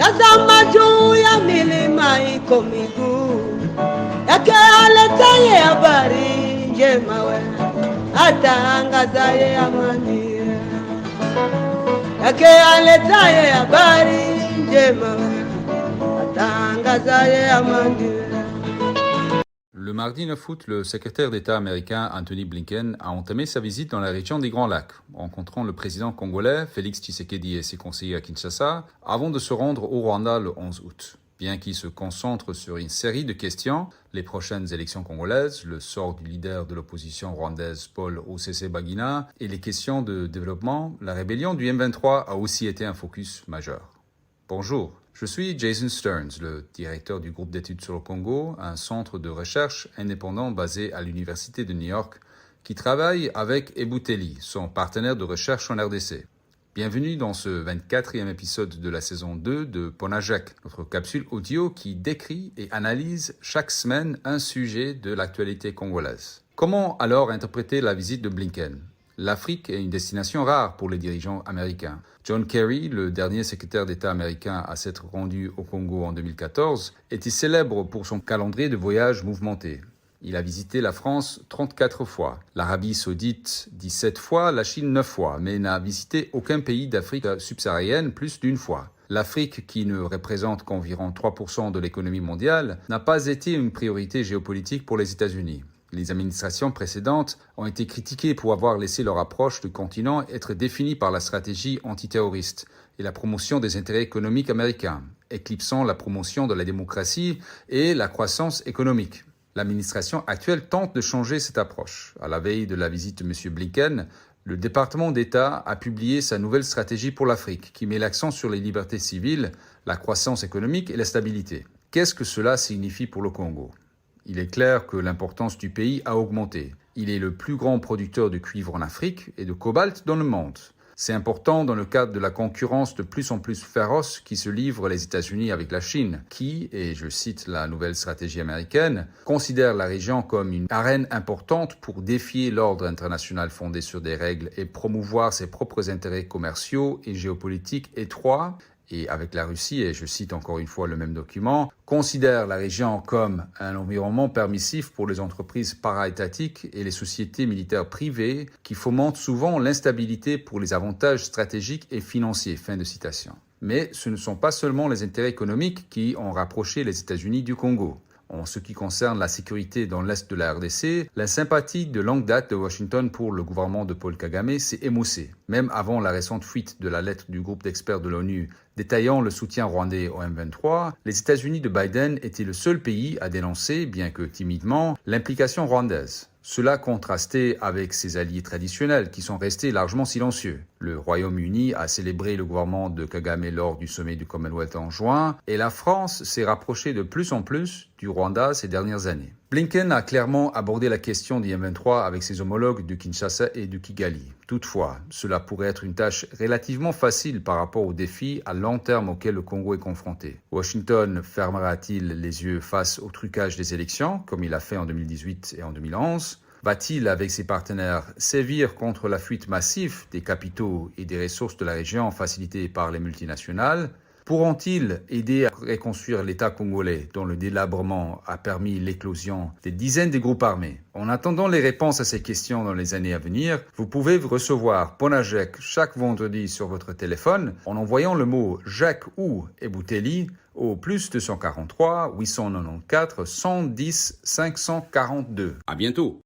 Tazama juu ya milima iko miguu yake, aletaye habari njema, we atangazaye amani yake, aletaye habari njema, we atangazaye amani. Le mardi 9 août, le secrétaire d'État américain Anthony Blinken a entamé sa visite dans la région des Grands Lacs, rencontrant le président congolais Félix Tshisekedi et ses conseillers à Kinshasa, avant de se rendre au Rwanda le 11 août. Bien qu'il se concentre sur une série de questions, les prochaines élections congolaises, le sort du leader de l'opposition rwandaise Paul Osese-Bagina et les questions de développement, la rébellion du M23 a aussi été un focus majeur. Bonjour. Je suis Jason Stearns, le directeur du groupe d'études sur le Congo, un centre de recherche indépendant basé à l'Université de New York, qui travaille avec Ebuteli, son partenaire de recherche en RDC. Bienvenue dans ce 24e épisode de la saison 2 de Ponajek, notre capsule audio qui décrit et analyse chaque semaine un sujet de l'actualité congolaise. Comment alors interpréter la visite de Blinken ? L'Afrique est une destination rare pour les dirigeants américains. John Kerry, le dernier secrétaire d'État américain à s'être rendu au Congo en 2014, était célèbre pour son calendrier de voyages mouvementé. Il a visité la France 34 fois, l'Arabie saoudite 17 fois, la Chine 9 fois, mais n'a visité aucun pays d'Afrique subsaharienne plus d'une fois. L'Afrique, qui ne représente qu'environ 3% de l'économie mondiale, n'a pas été une priorité géopolitique pour les États-Unis. Les administrations précédentes ont été critiquées pour avoir laissé leur approche du continent être définie par la stratégie antiterroriste et la promotion des intérêts économiques américains, éclipsant la promotion de la démocratie et la croissance économique. L'administration actuelle tente de changer cette approche. À la veille de la visite de M. Blinken, le département d'État a publié sa nouvelle stratégie pour l'Afrique, qui met l'accent sur les libertés civiles, la croissance économique et la stabilité. Qu'est-ce que cela signifie pour le Congo ? Il est clair que l'importance du pays a augmenté. Il est le plus grand producteur de cuivre en Afrique et de cobalt dans le monde. C'est important dans le cadre de la concurrence de plus en plus féroce qui se livre les États-Unis avec la Chine, qui, et je cite la nouvelle stratégie américaine, considère la région comme une arène importante pour défier l'ordre international fondé sur des règles et promouvoir ses propres intérêts commerciaux et géopolitiques étroits. Et avec la Russie, et je cite encore une fois le même document, considère la région comme un environnement permissif pour les entreprises para-étatiques et les sociétés militaires privées qui fomentent souvent l'instabilité pour les avantages stratégiques et financiers. Fin de citation. Mais ce ne sont pas seulement les intérêts économiques qui ont rapproché les États-Unis du Congo. En ce qui concerne la sécurité dans l'est de la RDC, la sympathie de longue date de Washington pour le gouvernement de Paul Kagame s'est émoussée. Même avant la récente fuite de la lettre du groupe d'experts de l'ONU détaillant le soutien rwandais au M23, les États-Unis de Biden étaient le seul pays à dénoncer, bien que timidement, l'implication rwandaise. Cela contrastait avec ses alliés traditionnels qui sont restés largement silencieux. Le Royaume-Uni a célébré le gouvernement de Kagame lors du sommet du Commonwealth en juin et la France s'est rapprochée de plus en plus du Rwanda ces dernières années. Blinken a clairement abordé la question du M23 avec ses homologues de Kinshasa et de Kigali. Toutefois, cela pourrait être une tâche relativement facile par rapport aux défis à long terme auxquels le Congo est confronté. Washington fermera-t-il les yeux face au trucage des élections, comme il a fait en 2018 et en 2011 ? Va-t-il, avec ses partenaires, sévir contre la fuite massive des capitaux et des ressources de la région facilitée par les multinationales ? Pourront-ils aider à reconstruire l'État congolais dont le délabrement a permis l'éclosion des dizaines de groupes armés? En attendant les réponses à ces questions dans les années à venir, vous pouvez recevoir Ponajek chaque vendredi sur votre téléphone en envoyant le mot Jacques ou Ebuteli au plus 243 894 110 542. À bientôt.